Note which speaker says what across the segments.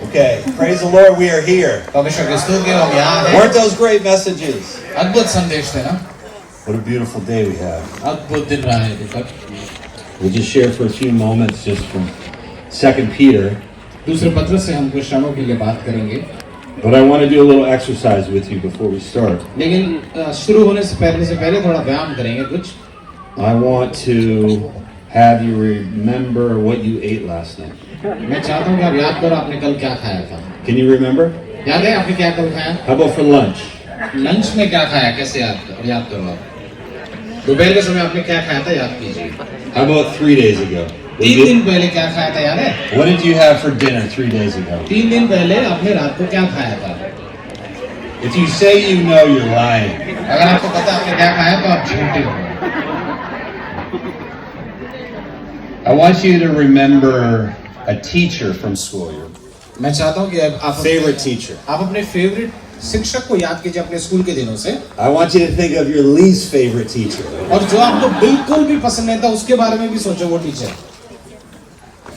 Speaker 1: Okay, praise the Lord, we are here.
Speaker 2: परमेश्वर की स्तुति करो, हम यहाँ हैं।
Speaker 1: Weren't those great messages?
Speaker 2: अद्भुत संदेश थे ना?
Speaker 1: What a beautiful day we have.
Speaker 2: अद्भुत दिन रहा है अभी तक।
Speaker 1: We'll just share for a few moments just from 2 Peter.
Speaker 2: दूसरे पत्र से हम कुछ क्षणों के लिए बात करेंगे।
Speaker 1: But I want to do a little exercise with you before we start.
Speaker 2: लेकिन शुरू होने से पहले थोड़ा व्यायाम करेंगे कुछ।
Speaker 1: I want to have you remember what you ate last night.
Speaker 2: मैं चाहता हूँ कि आप याद करो आपने कल क्या खाया था।
Speaker 1: Can you remember?
Speaker 2: याद है आपने क्या कल खाया?
Speaker 1: How about for lunch?
Speaker 2: Lunch में क्या खाया? कैसे याद करो आप? दोपहर के समय आपने क्या खाया था? याद कीजिए।
Speaker 1: How about 3 days ago?
Speaker 2: 3 दिन पहले क्या खाया था? याद है?
Speaker 1: What did you have for dinner 3 days ago?
Speaker 2: 3 दिन पहले आपने रात को क्या खाया था?
Speaker 1: If you say you know, you're lying.
Speaker 2: अगर आपको पता आपने क्या खाया तो आप झूठे हो।
Speaker 1: I want you to remember a teacher from school, your
Speaker 2: मैं चाहता हूँ कि आप
Speaker 1: favorite teacher.
Speaker 2: आप अपने फेवरेट शिक्षक को याद कीजिए अपने स्कूल के दिनों से।
Speaker 1: I want you to think of your least favorite teacher.
Speaker 2: और जो आपको बिल्कुल भी पसंद नहीं था उसके बारे में भी सोचो वो teacher.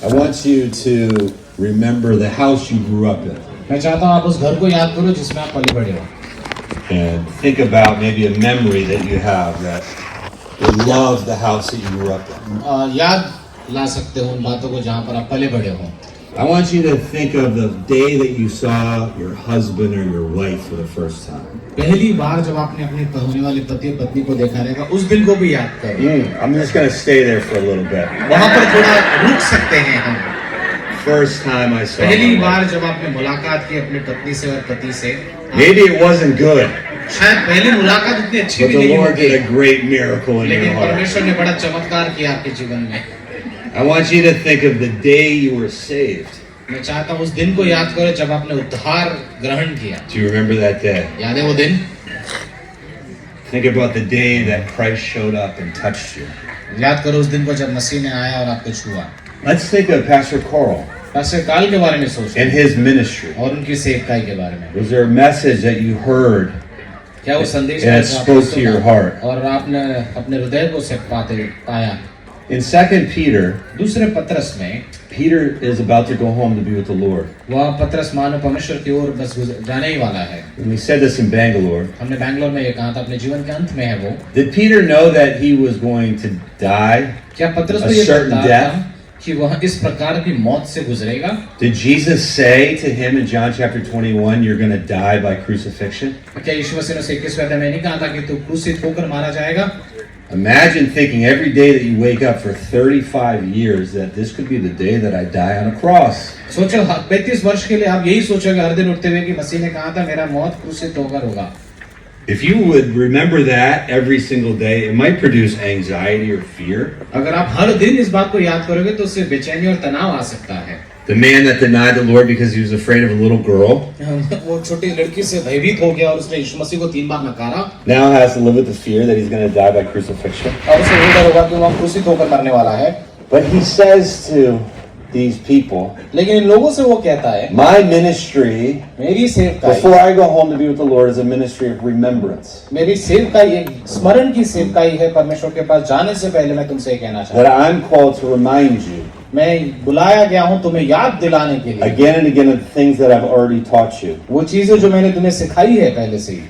Speaker 1: I want you to remember the house you grew up in.
Speaker 2: मैं चाहता हूँ आप उस घर को याद करो जिसमें आप पले बड़े हो।
Speaker 1: And think about maybe a memory that you have that you love the house that you grew up in.
Speaker 2: याद ला सकते हो उन बातों को जहाँ पर आप पले बड़े हो।
Speaker 1: I want you to think of the day that you saw your husband or your wife for the first time.
Speaker 2: पहली बार जब आपने अपने होने वाले पति पत्नी को देखा रहेगा उस दिन को भी याद करो।
Speaker 1: I'm just going to stay there for a little bit.
Speaker 2: वहाँ पर थोड़ा रुक सकते हैं हम।
Speaker 1: First time I saw
Speaker 2: पहली
Speaker 1: my
Speaker 2: बार
Speaker 1: wife.
Speaker 2: जब आपने मुलाकात की अपनी पत्नी से और पति से,
Speaker 1: Maybe it wasn't good,
Speaker 2: शायद पहली मुलाकात इतनी अच्छी
Speaker 1: but
Speaker 2: भी
Speaker 1: the
Speaker 2: नहीं
Speaker 1: Lord did
Speaker 2: होगी,
Speaker 1: a great miracle in your
Speaker 2: लेकिन
Speaker 1: heart.
Speaker 2: परमेश्वर ने बड़ा चमत्कार किया आपके जीवन में।
Speaker 1: I want you to think of the day you were saved.
Speaker 2: मैं चाहता हूँ उस दिन को याद करो जब आपने उद्धार ग्रहण किया।
Speaker 1: Do you remember that day?
Speaker 2: याद है वो दिन?
Speaker 1: Think about the day that Christ showed up and touched you.
Speaker 2: याद करो उस दिन को जब मसीह ने आया और आपको छुआ।
Speaker 1: Let's think of Pastor Carl
Speaker 2: pastor काल के बारे में सोचो
Speaker 1: and his ministry.
Speaker 2: और उनकी सेवकाई के बारे में।
Speaker 1: Was there a message that you heard
Speaker 2: क्या वो संदेश
Speaker 1: and
Speaker 2: है
Speaker 1: it
Speaker 2: जो आपने
Speaker 1: spoke to your
Speaker 2: सुना
Speaker 1: heart?
Speaker 2: और आपने अपने हृदय को से पाया?
Speaker 1: In 2 Peter,
Speaker 2: दूसरे पत्रस में
Speaker 1: Peter is about to go home to be with the Lord.
Speaker 2: वह पत्रस मानो परमेश्वर की ओर बस जाने ही वाला है।
Speaker 1: And we said this in Bangalore.
Speaker 2: हमने बैंगलोर में ये कहा था अपने जीवन के अंत में है वो।
Speaker 1: Did Peter know that he was going to die?
Speaker 2: क्या पत्रस
Speaker 1: A
Speaker 2: को ये
Speaker 1: certain
Speaker 2: पता
Speaker 1: death?
Speaker 2: था कि वह इस प्रकार की मौत से गुजरेगा?
Speaker 1: Did Jesus say to him in John chapter 21, you're going to die by crucifixion?
Speaker 2: क्या यीशु मसीह ने 21वें अध्याय में नहीं कहा था कि तू क्रूसित होकर मारा जाएगा?
Speaker 1: Imagine thinking every day that you wake up for 35 years that this could be the day that I die on a cross.
Speaker 2: सोचो 35 वर्ष के लिए आप यही सोचोगे हर दिन उठते हुए कि मसीह ने कहा था मेरा मौत क्रूसित होकर होगा।
Speaker 1: If you would remember that every single day, it might produce anxiety or fear.
Speaker 2: अगर आप हर दिन इस बात को याद करोगे तो उससे बेचैनी और तनाव आ सकता है।
Speaker 1: The man that denied the Lord because he was afraid of a little girl
Speaker 2: वो छोटी लड़की से भयभीत हो गया और उसने यीशु मसीह को 3 बार नकारा।
Speaker 1: now has to live with the fear that he's going to die by crucifixion.
Speaker 2: और उसे ये डर होगा कि वह क्रूसित होकर मरने वाला है।
Speaker 1: But he says to these people,
Speaker 2: लेकिन इन लोगों से वो कहता है
Speaker 1: my ministry
Speaker 2: मेरी सेवकाई
Speaker 1: before I go home to be with the Lord is a ministry of remembrance.
Speaker 2: मेरी सेवकाई एक स्मरण की सेवकाई है। परमेश्वर के पास जाने से पहले मैं तुमसे ये कहना चाहता
Speaker 1: That I'm called to remind you
Speaker 2: हूँ मैं बुलाया गया हूँ तुम्हें याद दिलाने के लिए
Speaker 1: again and again of the things that I've already taught you.
Speaker 2: वो चीजें जो मैंने तुम्हें सिखाई है पहले से ही।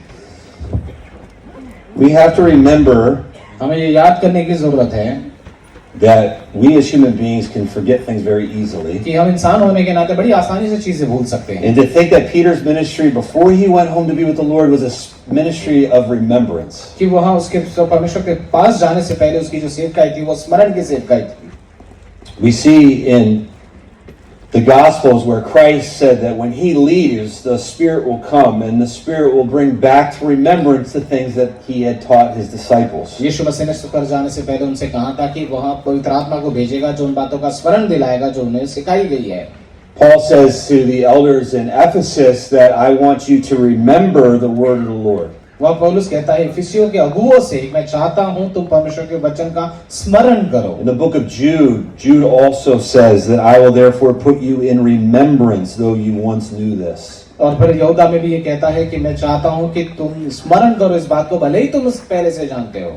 Speaker 1: We have to remember
Speaker 2: हमें ये याद करने की जरूरत है
Speaker 1: that we as human beings can forget things very easily.
Speaker 2: कि हम इंसान होने के नाते बड़ी आसानी से चीजें भूल सकते हैं।
Speaker 1: And to think that Peter's ministry before he went home to be with the Lord was a ministry of remembrance.
Speaker 2: कि वहाँ उसके परमेश्वर के पास जाने से पहले उसकी जो सेवकाई थी वो स्मरण की सेवकाई थी।
Speaker 1: We see in the Gospels where Christ said that when he leaves, the Spirit will come and the Spirit will bring back to remembrance the things that he had taught his disciples.
Speaker 2: यीशु मसीह ने सुकर जाने से पहले उनसे कहा था कि वहाँ पवित्र आत्मा को भेजेगा जो उन बातों का स्मरण दिलाएगा जो उन्हें सिखाई गई है।
Speaker 1: Paul says to the elders in Ephesus that I want you to remember the word of the Lord.
Speaker 2: वह पौलुस कहता है इफिसियों के अगुओं से मैं चाहता हूं तुम परमेश्वर के वचन का स्मरण करो।
Speaker 1: In the book of Jude, Jude also says that I will therefore put you in remembrance, though you once knew this.
Speaker 2: और फिर यहूदा में भी ये कहता है कि मैं चाहता हूं कि तुम स्मरण करो इस बात को भले ही तुम पहले से जानते हो।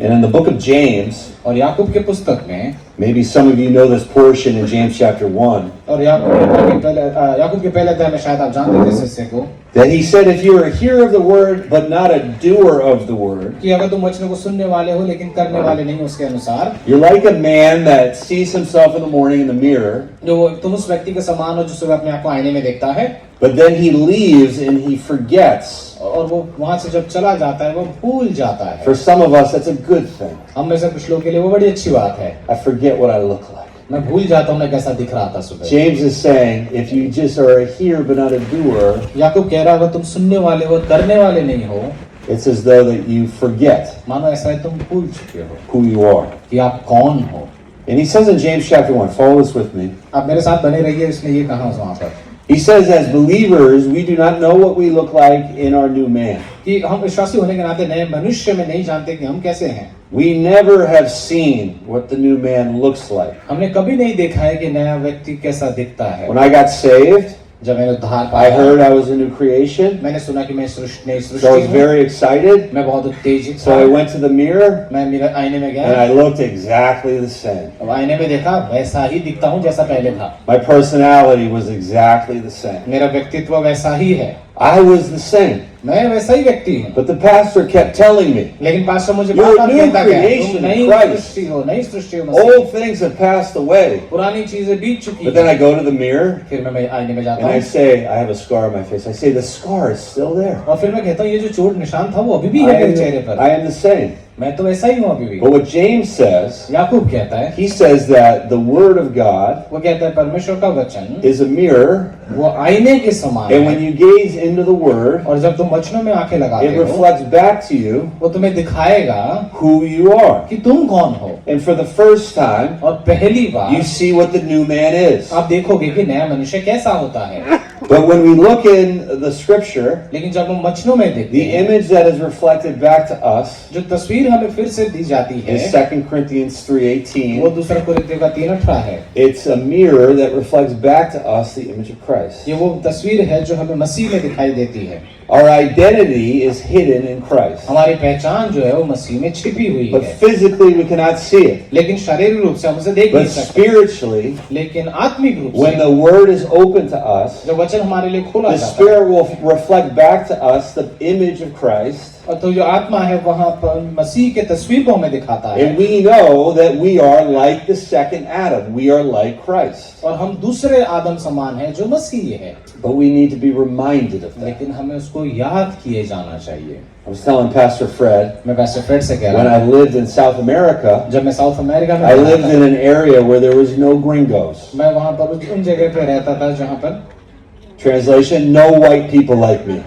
Speaker 1: And in the book of James,
Speaker 2: और याकूब के पुस्तक में
Speaker 1: Maybe some of you know this portion in James chapter 1.
Speaker 2: और याकूब के पहले अध्याय में शायद आप जानते थे इस हिस्से को
Speaker 1: That he said, if you are a hearer of the word, but not a doer of the word,
Speaker 2: कि अगर तुम वचनों को सुनने वाले हो लेकिन करने वाले नहीं उसके अनुसार,
Speaker 1: you're like a man that sees himself in the morning in the mirror,
Speaker 2: जो तुम उस व्यक्ति के समान हो जो सुबह अपने आप को आईने में देखता है
Speaker 1: but then he leaves and he forgets.
Speaker 2: और वो वहां से जब चला जाता है वो भूल जाता है।
Speaker 1: For some of us, that's a good thing.
Speaker 2: हम में से कुछ लोगों के लिए वो बड़ी अच्छी बात है।
Speaker 1: I forget what I look like.
Speaker 2: मैं भूल जाता हूँ मैं कैसा दिख रहा था सुबह।
Speaker 1: James is saying, if you just are a hearer but not a doer,
Speaker 2: याकूब कह रहा है अगर तुम सुनने वाले हो करने वाले नहीं हो,
Speaker 1: it's as though that you forget
Speaker 2: मानो ऐसा है तुम भूल चुके हो
Speaker 1: who you are.
Speaker 2: कि आप कौन हो।
Speaker 1: And he says in James chapter 1, follow this with me.
Speaker 2: आप मेरे साथ बने रहिए, इसने ये कहा वहां पर
Speaker 1: He says, as believers, we do not know what we look like in our new man.
Speaker 2: कि हम विश्वासी होने के नाते नए मनुष्य में नहीं जानते कि हम कैसे हैं।
Speaker 1: We never have seen what the new man looks like.
Speaker 2: हमने कभी नहीं देखा है कि नया व्यक्ति कैसा दिखता है।
Speaker 1: When I got saved,
Speaker 2: जब मैंने उद्धार
Speaker 1: I
Speaker 2: पाया,
Speaker 1: heard I was a new creation,
Speaker 2: मैंने सुना कि मैं नई
Speaker 1: so I
Speaker 2: सृष्टि
Speaker 1: was
Speaker 2: हूँ।
Speaker 1: very excited.
Speaker 2: मैं बहुत उत्तेजित
Speaker 1: So I
Speaker 2: था।
Speaker 1: went to the mirror
Speaker 2: मैं मेरे आईने में
Speaker 1: and
Speaker 2: गया,
Speaker 1: I looked exactly the same.
Speaker 2: अब आईने में देखा वैसा ही दिखता हूँ जैसा पहले था।
Speaker 1: My personality was exactly the same.
Speaker 2: मेरा व्यक्तित्व वैसा ही है,
Speaker 1: I was the same.
Speaker 2: मैं वैसा ही व्यक्ति हूँ।
Speaker 1: But the pastor kept telling me,
Speaker 2: लेकिन पास्टर मुझे
Speaker 1: You're a
Speaker 2: बार-बार
Speaker 1: new
Speaker 2: कहता गया,
Speaker 1: creation
Speaker 2: तुम
Speaker 1: in
Speaker 2: नई
Speaker 1: Christ.
Speaker 2: सृष्टि हो, नई सृष्टि हो मसीह।
Speaker 1: old things have passed away.
Speaker 2: पुरानी चीजें बीत चुकी
Speaker 1: But then I
Speaker 2: हैं।
Speaker 1: go to the mirror
Speaker 2: फिर मैं आईने में जाता
Speaker 1: and I
Speaker 2: हूँ
Speaker 1: say, I have a scar on my face. I say, the scar is still there.
Speaker 2: और फिर मैं कहता हूँ ये जो चोट निशान था वो अभी भी है मेरे चेहरे पर।
Speaker 1: I am the same.
Speaker 2: मैं तो वैसा ही हूँ अभी भी।
Speaker 1: But what James says,
Speaker 2: याकूब कहता है,
Speaker 1: he says that the word of God
Speaker 2: वो कहता है परमेश्वर का वचन
Speaker 1: is a mirror,
Speaker 2: वो आईने के समान
Speaker 1: and
Speaker 2: है
Speaker 1: when you gaze into the word,
Speaker 2: और जब तुम वचनों में आंखें लगाते
Speaker 1: it
Speaker 2: हो
Speaker 1: reflects back to you
Speaker 2: वो तुम्हें दिखाएगा
Speaker 1: who you are.
Speaker 2: कि तुम कौन हो।
Speaker 1: And for the first time,
Speaker 2: और पहली बार
Speaker 1: you see what the new man is.
Speaker 2: आप देखोगे कि नया मनुष्य कैसा होता है।
Speaker 1: But when we look in the scripture,
Speaker 2: लेकिन जब हम वचनों में देखते
Speaker 1: the
Speaker 2: हैं
Speaker 1: image that is reflected back to us
Speaker 2: जो तस्वीर हमें फिर से दी जाती है
Speaker 1: is 2 Corinthians
Speaker 2: वो
Speaker 1: 3:18.
Speaker 2: दूसरा कुरिन्थियों का 3:18 है।
Speaker 1: It's a mirror that reflects back to us the image of Christ.
Speaker 2: ये वो तस्वीर है जो हमें मसीह में दिखाई देती है।
Speaker 1: Our identity is hidden in Christ.
Speaker 2: हमारी पहचान जो है वो मसीह में छिपी हुई
Speaker 1: But
Speaker 2: है,
Speaker 1: physically we cannot see it.
Speaker 2: लेकिन शारीरिक रूप से हम उसे देख नहीं
Speaker 1: But
Speaker 2: सकते।
Speaker 1: spiritually,
Speaker 2: लेकिन आत्मिक रूप
Speaker 1: when
Speaker 2: से
Speaker 1: the word is open to us,
Speaker 2: जब वचन हमारे लिए खोला
Speaker 1: the
Speaker 2: जाता है
Speaker 1: Spirit will reflect back to us the image of Christ.
Speaker 2: और तो जो आत्मा है वहाँ पर मसीह के तस्वीर को हमें दिखाता है
Speaker 1: And we know that we are like the second Adam. We are like Christ.
Speaker 2: और हम दूसरे आदम समान हैं जो मसीह है,
Speaker 1: But we need to be reminded of that.
Speaker 2: लेकिन हमें उसको याद किए जाना चाहिए।
Speaker 1: I was telling Pastor Fred,
Speaker 2: मैं पास्टर फ्रेड से कह
Speaker 1: when
Speaker 2: रहा
Speaker 1: I lived in South America,
Speaker 2: हूँ जब मैं साउथ अमेरिका में
Speaker 1: I
Speaker 2: रहता
Speaker 1: lived
Speaker 2: था,
Speaker 1: in an area where there was no gringos.
Speaker 2: मैं वहाँ पर उन जगह पे रहता था जहाँ पर
Speaker 1: Translation, no white people like me.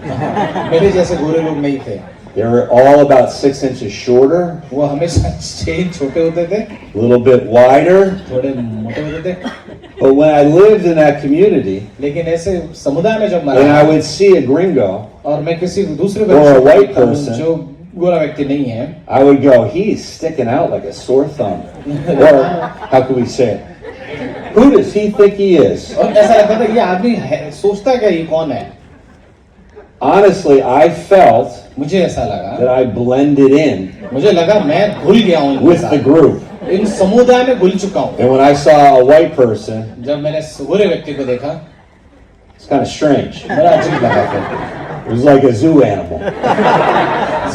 Speaker 2: मेरे जैसे गोरे लोग नहीं थे।
Speaker 1: They were all about 6 inches shorter,
Speaker 2: वो हमेशा 6 इंच छोटे होते थे,
Speaker 1: a little bit wider.
Speaker 2: थोड़े मोटे होते थे।
Speaker 1: But when I lived in that community,
Speaker 2: लेकिन ऐसे समुदाय में जब मैं
Speaker 1: and I
Speaker 2: रहा
Speaker 1: would see a gringo,
Speaker 2: और मैं किसी दूसरे
Speaker 1: Or a
Speaker 2: व्यक्ति को
Speaker 1: white
Speaker 2: देखता हूँ
Speaker 1: person.
Speaker 2: जो गोरा व्यक्ति नहीं है,
Speaker 1: I would go, he's sticking out like a sore thumb. Or, how can we say it? Who does he think he is?
Speaker 2: और ऐसा लगता था ये आदमी सोचता क्या ये कौन है।
Speaker 1: Honestly, I felt
Speaker 2: मुझे ऐसा लगा,
Speaker 1: that I blended in
Speaker 2: मुझे लगा मैं घुल गया हूँ इनके
Speaker 1: with the
Speaker 2: साथ,
Speaker 1: group.
Speaker 2: इन समुदाय में घुल चुका हूँ।
Speaker 1: And when I saw a white person,
Speaker 2: जब मैंने गोरे व्यक्ति को देखा
Speaker 1: it's kind of strange.
Speaker 2: बड़ा अजीब लगा। फिर
Speaker 1: It was like a zoo animal.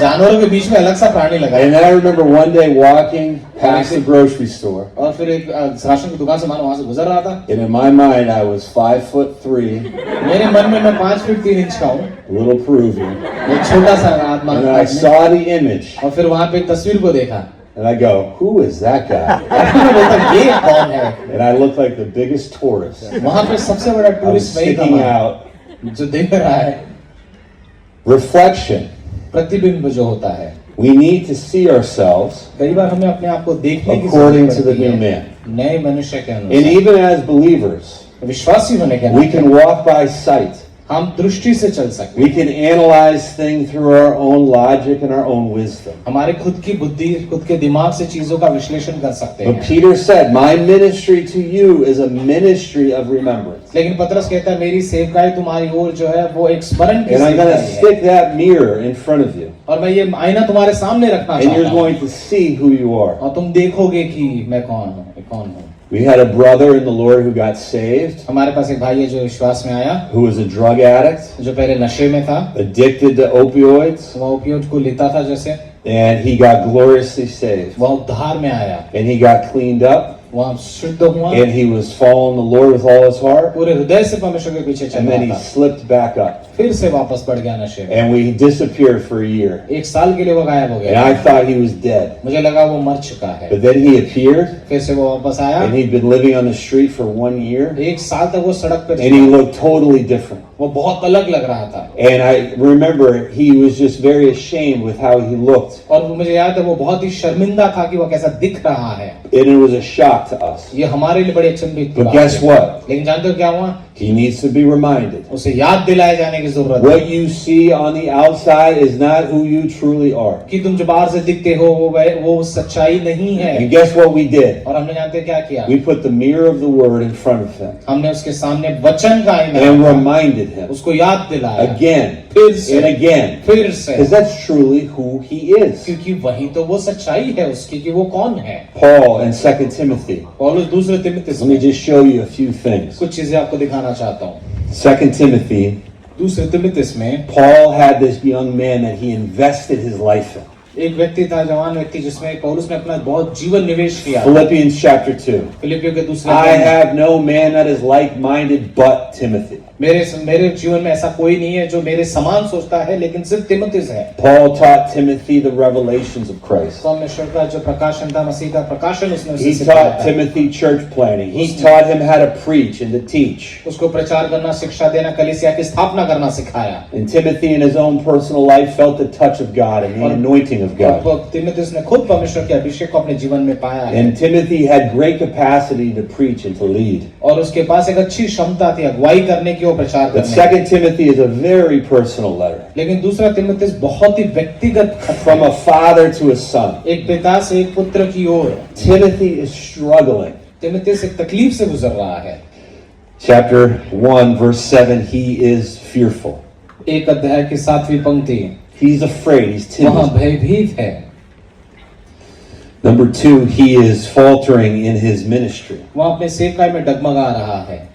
Speaker 2: जानवरों के बीच में अलग सा प्राणी लगा।
Speaker 1: And then I remember one day walking past the grocery store,
Speaker 2: और फिर एक राशन की दुकान से मानो वहां से गुजर रहा था।
Speaker 1: and in my mind I was 5'3",
Speaker 2: मेरे मन में मैं 5 फीट 3 इंच का हूँ,
Speaker 1: a little Peruvian,
Speaker 2: एक छोटा सा आत्मा
Speaker 1: and I saw the image,
Speaker 2: और फिर वहां पे एक तस्वीर को देखा
Speaker 1: and I go, "Who is that guy?"
Speaker 2: और फिर मैं बोलता ये कौन है।
Speaker 1: And I looked like the biggest tourist.
Speaker 2: वहां पे सबसे बड़ा
Speaker 1: I was
Speaker 2: टूरिस्ट वही था
Speaker 1: sticking
Speaker 2: वहाँ,
Speaker 1: out.
Speaker 2: जो देख रहा है।
Speaker 1: Reflection.
Speaker 2: प्रतिबिंब जो होता है,
Speaker 1: We need to see ourselves
Speaker 2: कई बार हमें अपने आप को देखने की
Speaker 1: according
Speaker 2: जरूरत
Speaker 1: to the
Speaker 2: पड़ती
Speaker 1: new
Speaker 2: है,
Speaker 1: man.
Speaker 2: नए मनुष्य के
Speaker 1: And
Speaker 2: अनुसार।
Speaker 1: even as believers,
Speaker 2: विश्वासी होने के
Speaker 1: we
Speaker 2: नाते
Speaker 1: can walk by sight.
Speaker 2: हम दृष्टि से चल सकते
Speaker 1: We
Speaker 2: हैं।
Speaker 1: can analyze things through our own logic and our own wisdom.
Speaker 2: हमारे खुद की बुद्धि, खुद के दिमाग से चीजों का विश्लेषण कर सकते
Speaker 1: But
Speaker 2: हैं।
Speaker 1: Peter said, my ministry to you is a ministry of remembrance.
Speaker 2: लेकिन पतरस कहता है मेरी सेवकाई तुम्हारी ओर जो है वो एक स्मरण की
Speaker 1: And I'm going to
Speaker 2: सेवकाई है,
Speaker 1: stick that mirror in front of you.
Speaker 2: और मैं ये आईना तुम्हारे सामने रखना
Speaker 1: And
Speaker 2: चाहता
Speaker 1: you're
Speaker 2: हूँ
Speaker 1: going to see who you are.
Speaker 2: और तुम देखोगे कि मैं कौन हूँ, मैं कौन हूँ।
Speaker 1: We had a brother in the Lord who got saved,
Speaker 2: हमारे पास एक भाई है जो विश्वास में आया,
Speaker 1: who was a drug addict,
Speaker 2: जो पहले नशे में था,
Speaker 1: addicted to opioids,
Speaker 2: वह ओपियोइड को लेता था जैसे,
Speaker 1: and he got gloriously saved.
Speaker 2: वह उद्धार में आया,
Speaker 1: And he got cleaned up,
Speaker 2: वह शुद्ध हुआ,
Speaker 1: and he was following the Lord with all his heart,
Speaker 2: पूरे हृदय से परमेश्वर के पीछे चल
Speaker 1: and then he
Speaker 2: रहा था,
Speaker 1: slipped back up.
Speaker 2: फिर से वापस बढ़ गया नशे में।
Speaker 1: And we disappeared for a year.
Speaker 2: एक साल के लिए वो गायब हो
Speaker 1: And
Speaker 2: गया,
Speaker 1: I thought he was dead.
Speaker 2: मुझे लगा वो मर चुका है,
Speaker 1: But then he appeared,
Speaker 2: फिर से वो वापस आया,
Speaker 1: and he'd been living on the street for 1 year,
Speaker 2: एक साल तक वो सड़क पर
Speaker 1: and he looked totally different.
Speaker 2: वो बहुत अलग लग रहा था,
Speaker 1: And I remember he was just very ashamed with how he looked.
Speaker 2: और वो मुझे याद है वो बहुत ही शर्मिंदा था कि वो कैसा दिख रहा है।
Speaker 1: And it was a shock to us.
Speaker 2: ये हमारे लिए बड़ी अचंभित की
Speaker 1: But
Speaker 2: बात
Speaker 1: guess
Speaker 2: है।
Speaker 1: what?
Speaker 2: लेकिन जानते हो क्या हुआ?
Speaker 1: He needs to be reminded.
Speaker 2: उसे याद दिलाए जाने की जरूरत है
Speaker 1: What you see on the outside is not who you truly are.
Speaker 2: कि तुम जो बाहर से दिखते हो वो सच्चाई नहीं है।
Speaker 1: And guess what we did?
Speaker 2: और हमने जानते हैं क्या किया?
Speaker 1: We put the mirror of the word in front of him
Speaker 2: हमने उसके सामने वचन का आईना
Speaker 1: and
Speaker 2: रखा,
Speaker 1: reminded him
Speaker 2: उसको याद दिलाया
Speaker 1: again
Speaker 2: फिर से
Speaker 1: and again.
Speaker 2: फिर से,
Speaker 1: Because that's truly who he is.
Speaker 2: क्योंकि वही तो वो सच्चाई है उसकी कि वो कौन है।
Speaker 1: Paul in 2 Timothy.
Speaker 2: पौलुस दूसरे तिमुथियुस
Speaker 1: Let me
Speaker 2: में
Speaker 1: just show you a few things.
Speaker 2: कुछ चीजें आपको दिखाना चाहता हूँ।
Speaker 1: 2 Timothy,
Speaker 2: दूसरे तिमुथियुस में
Speaker 1: Paul had this young man that he invested his life in.
Speaker 2: एक व्यक्ति था, जवान व्यक्ति, जिसमें पौलुस ने अपना बहुत जीवन निवेश किया।
Speaker 1: Philippians chapter 2.
Speaker 2: फिलिपियों के दूसरे
Speaker 1: I
Speaker 2: अध्याय में,
Speaker 1: have no man that is like-minded but Timothy.
Speaker 2: मेरे जीवन में ऐसा कोई नहीं है जो मेरे समान सोचता है, लेकिन सिर्फ तिमुथियुस है।
Speaker 1: Paul taught Timothy the revelations of Christ.
Speaker 2: परमेश्वर का जो प्रकाशन था, मसीह का प्रकाशन उसने उसे
Speaker 1: He
Speaker 2: सिखाया
Speaker 1: taught
Speaker 2: था।
Speaker 1: Timothy church planning. He taught him how to preach and to teach.
Speaker 2: उसको प्रचार करना, शिक्षा देना, कलीसिया की स्थापना करना सिखाया।
Speaker 1: And Timothy in his own personal life felt the touch of God and the anointing of God.
Speaker 2: और तिमुथियुस ने खुद परमेश्वर के अभिषेक को अपने जीवन में पाया है।
Speaker 1: And Timothy had great capacity to preach and to lead.
Speaker 2: और उसके पास एक अच्छी क्षमता थी अगुवाई करने की और प्रचार
Speaker 1: But
Speaker 2: करने की।
Speaker 1: 2 Timothy is a very personal letter.
Speaker 2: लेकिन दूसरा तिमुथियुस बहुत ही व्यक्तिगत खत
Speaker 1: From a father to a son.
Speaker 2: एक पिता से एक पुत्र की ओर।
Speaker 1: Timothy is struggling.
Speaker 2: तिमुथियुस एक तकलीफ से गुजर रहा है।
Speaker 1: Chapter 1 verse 7, he is fearful.
Speaker 2: एक अध्याय की 7वीं पंक्ति,
Speaker 1: He's afraid, he's
Speaker 2: वहाँ
Speaker 1: timid.
Speaker 2: भयभीत है।
Speaker 1: Number 2, he is faltering in his ministry.
Speaker 2: वहाँ अपने सेवकाई में डगमगा रहा है।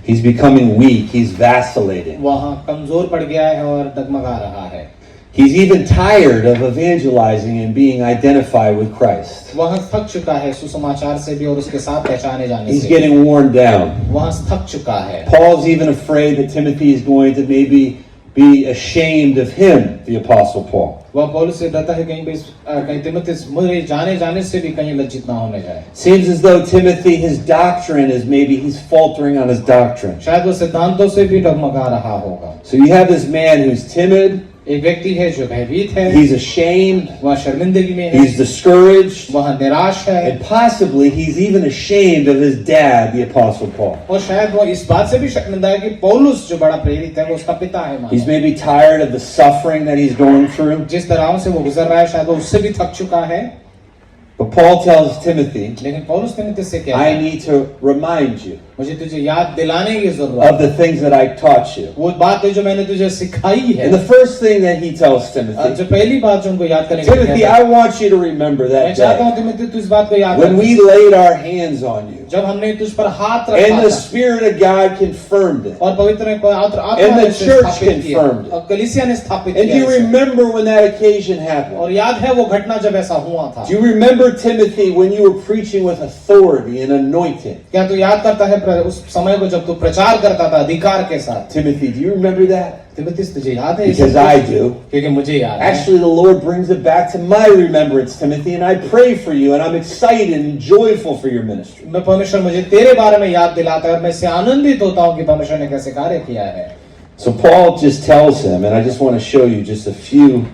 Speaker 1: He's becoming weak, he's vacillating.
Speaker 2: वहाँ कमजोर पड़ गया है और डगमगा रहा है।
Speaker 1: He's even tired of evangelizing and being identified with Christ.
Speaker 2: वहाँ थक चुका है सुसमाचार से भी और उसके साथ पहचाने जाने
Speaker 1: He's
Speaker 2: से।
Speaker 1: getting worn down.
Speaker 2: वहाँ थक चुका है।
Speaker 1: Paul's even afraid that Timothy is going to maybe be ashamed of him, the Apostle Paul.
Speaker 2: वह पौलुस से डरता है कहीं तिमुथियुस मुझे जाने से भी कहीं लज्जित ना होने जाए।
Speaker 1: Seems as though Timothy, his doctrine is maybe he's faltering on his doctrine.
Speaker 2: शायद वो सिद्धांतों से भी डगमगा रहा होगा।
Speaker 1: So you have this man who's timid,
Speaker 2: एक व्यक्ति है जो भयभीत है,
Speaker 1: he's ashamed,
Speaker 2: वह शर्मिंदगी में है,
Speaker 1: he's discouraged,
Speaker 2: वह निराश है,
Speaker 1: and possibly he's even ashamed of his dad, the Apostle Paul.
Speaker 2: और शायद वो इस बात से भी शर्मिंदा है कि पौलुस जो बड़ा प्रेरित है वो उसका पिता है।
Speaker 1: He's
Speaker 2: मानो
Speaker 1: maybe tired of the suffering that he's going through.
Speaker 2: जिस तरह से वो गुजर रहा है शायद वो उससे भी थक चुका है।
Speaker 1: But Paul tells Timothy,
Speaker 2: लेकिन पौलुस तिमुथियुस से क्या
Speaker 1: I
Speaker 2: है?
Speaker 1: need to remind you
Speaker 2: मुझे तुझे याद दिलाने की जरूरत
Speaker 1: of the things that I taught you.
Speaker 2: वो बात है जो मैंने तुझे सिखाई है।
Speaker 1: And the first thing that he tells
Speaker 2: और
Speaker 1: Timothy,
Speaker 2: जो पहली बात जो उनको याद करने की
Speaker 1: Timothy,
Speaker 2: है,
Speaker 1: I want you to remember
Speaker 2: मैं
Speaker 1: that
Speaker 2: चाहता
Speaker 1: day
Speaker 2: हूँ तिमुथियुस तू इस बात को याद
Speaker 1: when
Speaker 2: कर,
Speaker 1: we laid our hands on you
Speaker 2: जब हमने तुझ पर हाथ
Speaker 1: and
Speaker 2: रखा
Speaker 1: the
Speaker 2: था
Speaker 1: Spirit of God confirmed it.
Speaker 2: और पवित्र आत्मा
Speaker 1: And the
Speaker 2: ने इसे
Speaker 1: church
Speaker 2: स्थापित किया
Speaker 1: confirmed it.
Speaker 2: और कलीसिया ने स्थापित
Speaker 1: And do you
Speaker 2: किया इसे।
Speaker 1: remember when that occasion happened?
Speaker 2: और याद है वो घटना जब ऐसा हुआ था।
Speaker 1: Do you remember, Timothy, when you were preaching with authority and anointing?
Speaker 2: क्या तू याद करता है उस समय को जब तू प्रचार करता था अधिकार के साथ?
Speaker 1: Timothy, do you remember that?
Speaker 2: तिमुथियुस तुझे याद है?
Speaker 1: Because I do.
Speaker 2: क्योंकि मुझे याद है।
Speaker 1: Actually, the Lord brings it back to my remembrance, Timothy, and I pray for you, and I'm excited and joyful for your ministry.
Speaker 2: मैं परमेश्वर मुझे तेरे बारे में याद दिलाता है और मैं इससे आनंदित होता हूँ कि परमेश्वर ने कैसे कार्य किया है।
Speaker 1: So Paul just tells him, and I just want to show you just a few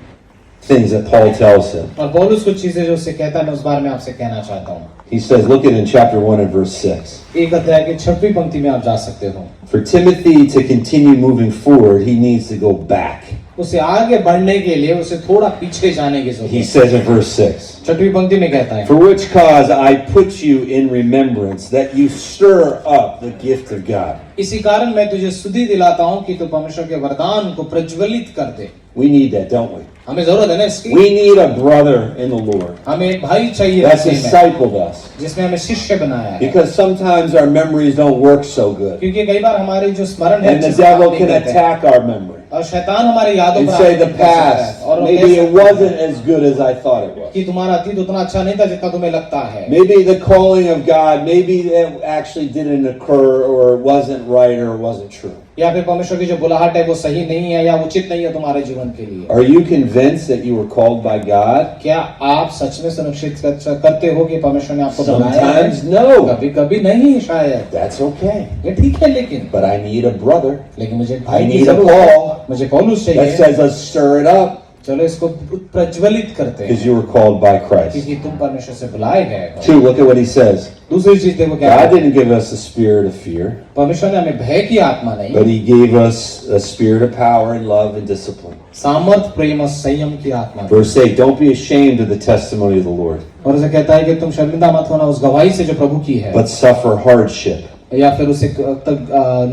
Speaker 1: things that Paul tells him.
Speaker 2: और पौलुस कुछ चीजें जो उससे कहता है मैं उस बारे में आपसे कहना चाहता हूँ।
Speaker 1: He says, look at it in chapter 1 and verse 6.
Speaker 2: एक अध्याय की 6वीं पंक्ति में आप जा सकते हो।
Speaker 1: For Timothy to continue moving forward, he needs to go back.
Speaker 2: उसे आगे बढ़ने के लिए उसे थोड़ा पीछे जाने की
Speaker 1: He
Speaker 2: जरूरत है।
Speaker 1: says in verse 6,
Speaker 2: 6वीं पंक्ति में कहता है
Speaker 1: For which cause I put you in remembrance, that you stir up the gift of God.
Speaker 2: इसी कारण मैं तुझे सुधि दिलाता हूँ कि तू परमेश्वर के वरदान को प्रज्वलित कर दे।
Speaker 1: We need that, don't we?
Speaker 2: हमें जरूरत है ना इसकी।
Speaker 1: We need a brother in the Lord
Speaker 2: हमें एक भाई चाहिए
Speaker 1: that's
Speaker 2: मसीह में,
Speaker 1: discipled us.
Speaker 2: जिसने हमें शिष्य बनाया है।
Speaker 1: Because sometimes our memories don't work so good.
Speaker 2: क्योंकि कई बार हमारी जो स्मरण है
Speaker 1: And the
Speaker 2: अच्छे से काम
Speaker 1: devil
Speaker 2: नहीं
Speaker 1: can
Speaker 2: करते हैं।
Speaker 1: attack our memory
Speaker 2: और शैतान हमारी यादों
Speaker 1: and
Speaker 2: पर
Speaker 1: say
Speaker 2: आक्रमण
Speaker 1: the
Speaker 2: कर सकता है।
Speaker 1: past,
Speaker 2: और वो
Speaker 1: maybe
Speaker 2: कह
Speaker 1: it
Speaker 2: सकता है
Speaker 1: wasn't as good as I thought it was.
Speaker 2: कि तुम्हारा अतीत उतना अच्छा नहीं था जितना तुम्हें लगता है।
Speaker 1: Maybe the calling of God, maybe it actually didn't occur or it wasn't right or it wasn't true.
Speaker 2: या फिर परमेश्वर की जो बुलाहट है वो सही नहीं है या उचित नहीं है तुम्हारे जीवन के लिए।
Speaker 1: Are you convinced that you were called by God?
Speaker 2: क्या आप सच में सुनिश्चित करते हो कि परमेश्वर ने आपको बुलाया है?
Speaker 1: Sometimes no.
Speaker 2: कभी कभी नहीं शायद।
Speaker 1: That's okay.
Speaker 2: ये ठीक है लेकिन
Speaker 1: But I need a brother
Speaker 2: लेकिन मुझे
Speaker 1: I
Speaker 2: भाई की
Speaker 1: need a
Speaker 2: जरूरत है।
Speaker 1: Paul
Speaker 2: मुझे पौलुस
Speaker 1: that
Speaker 2: चाहिए।
Speaker 1: says let's stir it up
Speaker 2: चलो इसको प्रज्वलित करते
Speaker 1: because
Speaker 2: हैं
Speaker 1: you were called by Christ.
Speaker 2: क्योंकि तुम परमेश्वर से बुलाए गए हो।
Speaker 1: 2, look at what he says.
Speaker 2: दूसरी चीज देखो क्या
Speaker 1: God
Speaker 2: है?
Speaker 1: didn't give us a spirit of fear,
Speaker 2: परमेश्वर ने हमें भय की आत्मा नहीं,
Speaker 1: but he gave us a spirit of power and love and discipline.
Speaker 2: सामर्थ प्रेम और संयम की आत्मा।
Speaker 1: Verse 8, don't be ashamed of the testimony of the Lord,
Speaker 2: और उसे कहता है कि तुम शर्मिंदा मत होना उस गवाही से जो प्रभु की है,
Speaker 1: but suffer hardship.
Speaker 2: या फिर उसे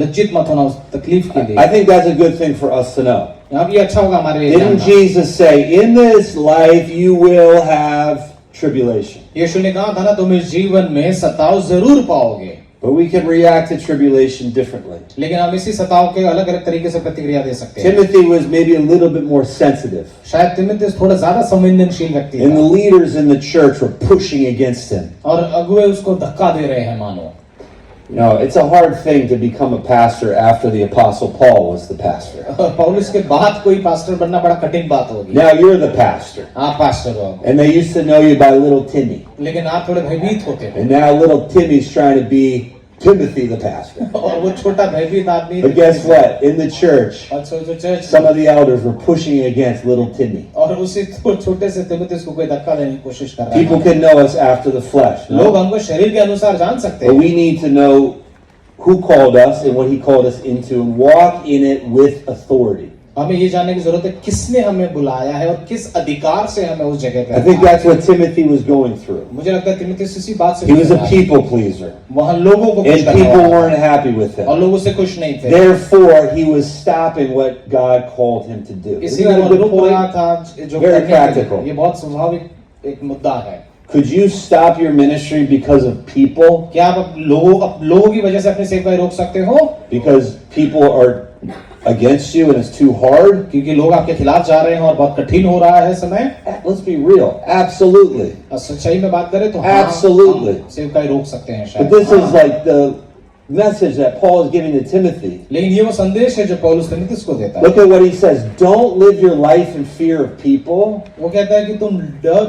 Speaker 2: लज्जित मत होना उस तकलीफ के लिए।
Speaker 1: I think that's a good thing for us to know.
Speaker 2: यहाँ भी अच्छा होगा हमारे लिए
Speaker 1: Didn't
Speaker 2: जानना।
Speaker 1: Jesus say, in this life you will have tribulation?
Speaker 2: यीशु ने कहा था ना तुम इस जीवन में सताव जरूर पाओगे,
Speaker 1: But we can react to tribulation differently.
Speaker 2: लेकिन हम इसी सताव के अलग अलग तरीके से प्रतिक्रिया दे सकते हैं।
Speaker 1: Timothy was maybe a little bit more sensitive,
Speaker 2: शायद तिमुथियुस थोड़ा ज्यादा संवेदनशील व्यक्ति
Speaker 1: and the
Speaker 2: था
Speaker 1: leaders in the church were pushing against him.
Speaker 2: और अगुवे उसको धक्का दे रहे हैं मानो।
Speaker 1: You know, it's a hard thing to become a pastor after the Apostle Paul was the pastor.
Speaker 2: पौलुस के बाद कोई पास्टर बनना बड़ा कठिन बात होगी।
Speaker 1: Now you're the pastor.
Speaker 2: आप पास्टर हो
Speaker 1: And they used to know you by little Timmy.
Speaker 2: लेकिन आप थोड़े भयभीत होते हो
Speaker 1: And now little Timmy's trying to be Timothy the pastor.
Speaker 2: और वो छोटा भयभीत आदमी।
Speaker 1: But guess what? In the church,
Speaker 2: और जो church
Speaker 1: some of the elders were pushing against little Timmy.
Speaker 2: और उसी छोटे से तिमुथियुस को कोई धक्का देने की कोशिश कर रहा
Speaker 1: People
Speaker 2: है।
Speaker 1: can know us after the flesh.
Speaker 2: लोग
Speaker 1: No?
Speaker 2: हमको शरीर के अनुसार जान सकते
Speaker 1: But
Speaker 2: हैं,
Speaker 1: we need to know who called us and what he called us into and walk in it with authority.
Speaker 2: हमें ये जानने की जरूरत है किसने हमें बुलाया है और किस अधिकार से हमें उस जगह पे
Speaker 1: I think
Speaker 2: रखा है।
Speaker 1: that's what Timothy was going through.
Speaker 2: मुझे लगता है तिमुथियुस इसी बात से
Speaker 1: He was a
Speaker 2: गुजरा है।
Speaker 1: people pleaser,
Speaker 2: वहाँ लोगों को खुश
Speaker 1: and
Speaker 2: करने
Speaker 1: people
Speaker 2: वाला
Speaker 1: weren't
Speaker 2: था
Speaker 1: happy with
Speaker 2: और
Speaker 1: him.
Speaker 2: लोग उससे खुश नहीं थे।
Speaker 1: Therefore, he was stopping what God called him to do. Isn't
Speaker 2: इसीलिए
Speaker 1: that
Speaker 2: वो
Speaker 1: a good
Speaker 2: रुक रहा
Speaker 1: point?
Speaker 2: था जो
Speaker 1: Very
Speaker 2: करने के लिए।
Speaker 1: practical.
Speaker 2: ये बहुत स्वाभाविक एक मुद्दा है।
Speaker 1: Could you stop your ministry because of people?
Speaker 2: क्या आप लोगों की वजह से अपनी सेवकाई रोक सकते हो
Speaker 1: Because people are against you and it's too hard?
Speaker 2: क्योंकि लोग आपके खिलाफ जा रहे हैं और बहुत कठिन हो रहा है समय?
Speaker 1: Let's be real. Absolutely.
Speaker 2: और सच्चाई में बात करें तो हाँ,
Speaker 1: Absolutely.
Speaker 2: हम सेवकाई रोक सकते हैं
Speaker 1: But
Speaker 2: शायद।
Speaker 1: this is like the message that Paul is giving to Timothy.
Speaker 2: लेकिन ये वो संदेश है जो पौलुस तिमुथियुस को देता है।
Speaker 1: Look at what he says. Don't live your life in fear of people.
Speaker 2: वो कहता है कि तुम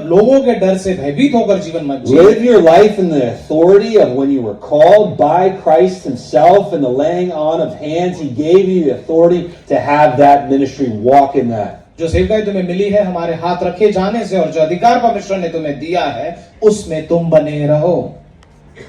Speaker 2: लोगों के डर से भयभीत होकर जीवन मत जियो।
Speaker 1: Live your life in the authority of when you were called by Christ himself and the laying on of hands. He gave you the authority to have that ministry. Walk in that.
Speaker 2: जो सेवकाई तुम्हें मिली है हमारे हाथ रखे जाने से और जो अधिकार परमेश्वर ने तुम्हें दिया है उसमें तुम बने रहो।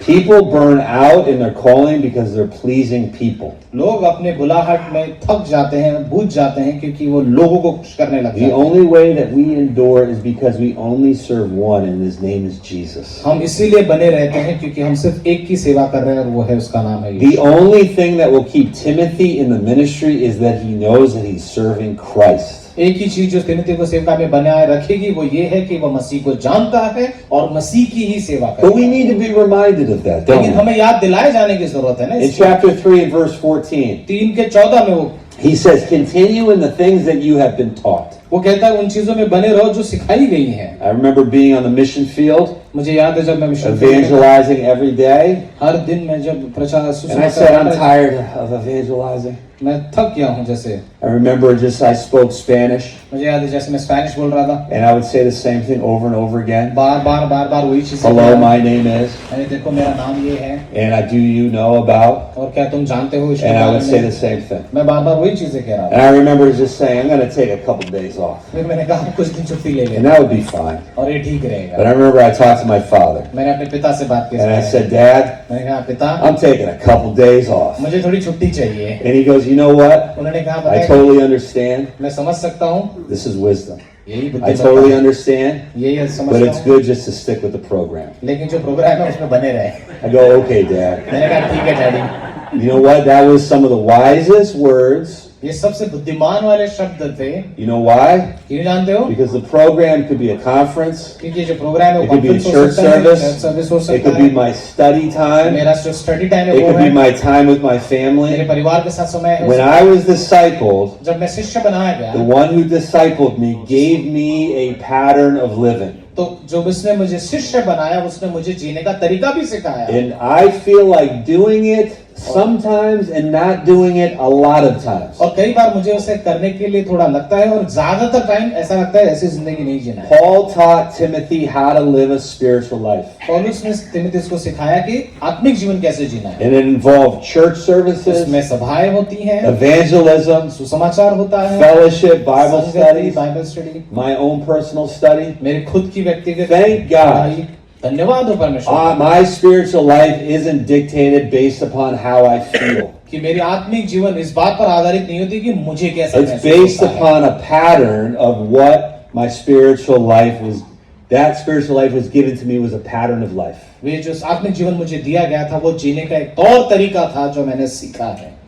Speaker 1: People burn out in their calling because they're pleasing people.
Speaker 2: लोग अपने बुलाहट में थक जाते हैं, बूझ जाते हैं क्योंकि वो लोगों को खुश करने लग
Speaker 1: The
Speaker 2: जाते हैं।
Speaker 1: only way that we endure is because we only serve one, and his name is Jesus.
Speaker 2: हम इसीलिए बने रहते हैं क्योंकि हम सिर्फ एक की सेवा कर रहे हैं और वो है उसका नाम है
Speaker 1: The
Speaker 2: Yeshu.
Speaker 1: only thing that will keep Timothy in the ministry is that he knows that he's serving Christ.
Speaker 2: एक ही चीज जो तिमुथियुस को सेवका में बनाए रखेगी वो ये है कि वह मसीह को जानता है और मसीह की ही सेवा
Speaker 1: But
Speaker 2: करता
Speaker 1: we
Speaker 2: है।
Speaker 1: need to be reminded of that,
Speaker 2: लेकिन
Speaker 1: don't we?
Speaker 2: हमें याद दिलाए जाने की जरूरत है ना।
Speaker 1: In chapter 3 and verse 14,
Speaker 2: 3:14 में
Speaker 1: he says, continue in the things that you have been taught.
Speaker 2: वो कहता है उन चीजों में बने रहो जो सिखाई गई हैं।
Speaker 1: I remember being on the mission field,
Speaker 2: मुझे याद है जब मैं मिशन फील्ड में
Speaker 1: evangelizing every day,
Speaker 2: हर दिन मैं जब प्रचार
Speaker 1: and I
Speaker 2: सुसमाचार
Speaker 1: said, I'm
Speaker 2: कर रहा था,
Speaker 1: tired of evangelizing.
Speaker 2: मैं थक गया हूँ जैसे।
Speaker 1: I remember just I spoke Spanish,
Speaker 2: मुझे याद है जैसे मैं स्पेनिश बोल रहा था,
Speaker 1: and I would say the same thing over and over again.
Speaker 2: बार बार वही चीजें।
Speaker 1: Hello, my name is,
Speaker 2: अरे देखो मेरा नाम ये है,
Speaker 1: and I do you know about,
Speaker 2: और क्या तुम जानते हो इसके
Speaker 1: and I
Speaker 2: बारे
Speaker 1: would say the
Speaker 2: में?
Speaker 1: same thing.
Speaker 2: मैं बार वही चीजें कह रहा
Speaker 1: And I remember just saying, I'm going to take a couple days off,
Speaker 2: था। फिर मैंने कहा कुछ दिन छुट्टी ले
Speaker 1: and
Speaker 2: लेना
Speaker 1: that would be fine.
Speaker 2: और ये ठीक
Speaker 1: But
Speaker 2: रहेगा।
Speaker 1: I remember I talked to my father,
Speaker 2: मैंने अपने पिता से बात की,
Speaker 1: and I said, Dad,
Speaker 2: मैंने कहा पिता
Speaker 1: I'm taking a couple days off.
Speaker 2: मुझे थोड़ी छुट्टी चाहिए।
Speaker 1: And he goes, you know what?
Speaker 2: उन्होंने कहा पता
Speaker 1: I
Speaker 2: है,
Speaker 1: totally understand.
Speaker 2: मैं समझ सकता हूँ,
Speaker 1: This is wisdom.
Speaker 2: यही
Speaker 1: I
Speaker 2: बुद्धि
Speaker 1: totally understand,
Speaker 2: यही
Speaker 1: but
Speaker 2: समझता
Speaker 1: it's
Speaker 2: हूँ,
Speaker 1: good just to stick with the program.
Speaker 2: लेकिन जो प्रोग्राम है उसमें बने रहे।
Speaker 1: I go, okay, Dad.
Speaker 2: मैंने कहा ठीक है daddy.
Speaker 1: You know what? That was some of the wisest words.
Speaker 2: ये सबसे बुद्धिमान वाले शब्द थे।
Speaker 1: You know why?
Speaker 2: क्यों जानते हो?
Speaker 1: Because the program could be a conference.
Speaker 2: क्योंकि जो प्रोग्राम है
Speaker 1: It
Speaker 2: वो
Speaker 1: could be a
Speaker 2: conference हो
Speaker 1: church
Speaker 2: सकता है,
Speaker 1: service.
Speaker 2: church service हो
Speaker 1: It
Speaker 2: सकता
Speaker 1: could
Speaker 2: है,
Speaker 1: be my study time.
Speaker 2: मेरा जो स्टडी टाइम है
Speaker 1: It
Speaker 2: वो
Speaker 1: could be
Speaker 2: है,
Speaker 1: my time with my
Speaker 2: मेरे
Speaker 1: family.
Speaker 2: परिवार के साथ समय है।
Speaker 1: When I was discipled,
Speaker 2: जब मैं शिष्य बनाया
Speaker 1: the
Speaker 2: गया,
Speaker 1: one who discipled me gave me a pattern of living.
Speaker 2: तो जो उसने मुझे शिष्य बनाया उसने मुझे जीने का तरीका भी सिखाया।
Speaker 1: And I feel like doing it sometimes and not doing it a lot of times.
Speaker 2: और कई बार मुझे उसे करने के लिए थोड़ा लगता है और ज्यादातर टाइम ऐसा लगता है ऐसी जिंदगी नहीं जीना है।
Speaker 1: Paul taught Timothy how to live a spiritual life.
Speaker 2: पौलुस ने तीमुथियुस को सिखाया कि आत्मिक जीवन कैसे जीना है।
Speaker 1: And it involved church services,
Speaker 2: उसमें सभाएं होती हैं,
Speaker 1: evangelism,
Speaker 2: सुसमाचार होता है,
Speaker 1: fellowship, Bible
Speaker 2: संगति,
Speaker 1: studies,
Speaker 2: Bible study,
Speaker 1: my own personal study.
Speaker 2: मेरे खुद की व्यक्तिगत
Speaker 1: Thank God.
Speaker 2: पढ़ाई। धन्यवाद हो परमेश्वर
Speaker 1: My spiritual life isn't dictated based upon how I feel.
Speaker 2: कि मेरी आत्मिक जीवन इस बात पर आधारित नहीं होती कि मुझे कैसा
Speaker 1: It's
Speaker 2: महसूस
Speaker 1: based
Speaker 2: होता है।
Speaker 1: upon a pattern of what my spiritual life was. That spiritual life was given to me was a pattern of life.
Speaker 2: वे जो आत्मिक जीवन मुझे दिया गया था वो जीने का एक तौर तरीका था जो मैंने सीखा है।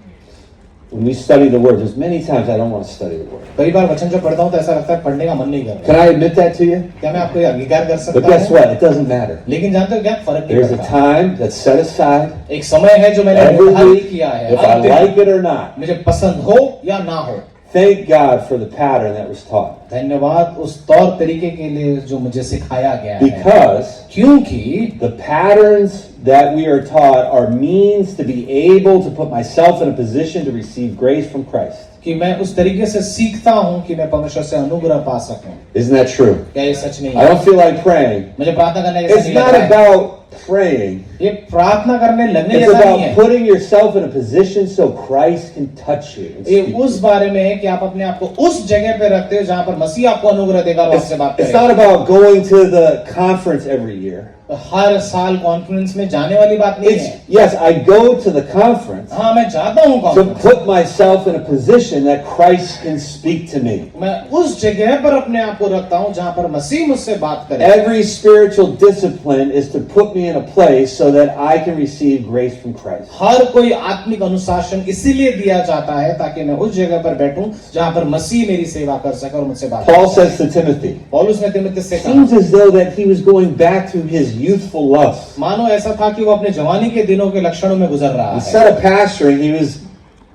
Speaker 1: When we study the word, there's many times I don't want to study the word.
Speaker 2: कई बार वचन जो पढ़ता हूँ तो ऐसा लगता है पढ़ने का मन नहीं कर
Speaker 1: Can
Speaker 2: रहा।
Speaker 1: I admit that to you?
Speaker 2: क्या मैं आपको ये अंगीकार कर
Speaker 1: But
Speaker 2: सकता
Speaker 1: guess
Speaker 2: हूँ?
Speaker 1: what? It doesn't matter.
Speaker 2: लेकिन जानते हो क्या फर्क नहीं
Speaker 1: There's a
Speaker 2: पड़ता।
Speaker 1: time that's set aside
Speaker 2: एक समय है जो मैंने
Speaker 1: every
Speaker 2: निर्धारित
Speaker 1: week,
Speaker 2: किया है,
Speaker 1: if I
Speaker 2: अंतिम,
Speaker 1: like it or not.
Speaker 2: मुझे पसंद हो या ना हो।
Speaker 1: Thank God for the pattern that was taught.
Speaker 2: धन्यवाद उस तौर तरीके के लिए जो मुझे सिखाया गया है।
Speaker 1: Because
Speaker 2: क्योंकि
Speaker 1: the patterns that we are taught are means to be able to put myself in a position to receive grace from Christ.
Speaker 2: कि मैं उस तरीके से सीखता हूँ कि मैं परमेश्वर से अनुग्रह पा सकूं।
Speaker 1: Isn't that true?
Speaker 2: क्या ये सच नहीं
Speaker 1: I
Speaker 2: है?
Speaker 1: don't feel like praying.
Speaker 2: मुझे प्रार्थना करने जैसा
Speaker 1: It's
Speaker 2: नहीं लग
Speaker 1: not
Speaker 2: रहा है।
Speaker 1: about praying.
Speaker 2: ये प्रार्थना करने लगने
Speaker 1: It's
Speaker 2: जैसा नहीं
Speaker 1: about
Speaker 2: है।
Speaker 1: putting yourself in a position so Christ can touch you. and
Speaker 2: ये
Speaker 1: speak
Speaker 2: उस
Speaker 1: to you.
Speaker 2: बारे में है कि आप अपने आप को उस जगह पे रखते हो जहां पर मसीह आपको अनुग्रह देगा और आपसे बात
Speaker 1: It's
Speaker 2: करेगा।
Speaker 1: not about going to the conference every year.
Speaker 2: हर साल कॉन्फ्रेंस में जाने वाली बात नहीं
Speaker 1: It's,
Speaker 2: है।
Speaker 1: yes, I go to the conference
Speaker 2: हाँ मैं जाता हूँ
Speaker 1: to
Speaker 2: conference,
Speaker 1: put myself in a position that Christ can speak to me.
Speaker 2: मैं उस जगह पर अपने आप को रखता हूँ जहां पर मसीह मुझसे बात करे।
Speaker 1: Every spiritual discipline is to put me in a place so that I can receive grace from Christ.
Speaker 2: हर कोई आत्मिक अनुशासन इसीलिए दिया जाता है ताकि मैं उस जगह पर बैठूं जहां पर मसीह मेरी सेवा कर सके और मुझसे बात
Speaker 1: Paul
Speaker 2: कर
Speaker 1: says to Timothy,
Speaker 2: सके। पौलुस ने तीमुथियुस से कहा,
Speaker 1: seems as though that he was going back to his youthful lust.
Speaker 2: मानो ऐसा था कि वो अपने जवानी के दिनों के लक्षणों में गुजर रहा है।
Speaker 1: Instead of pastoring, he was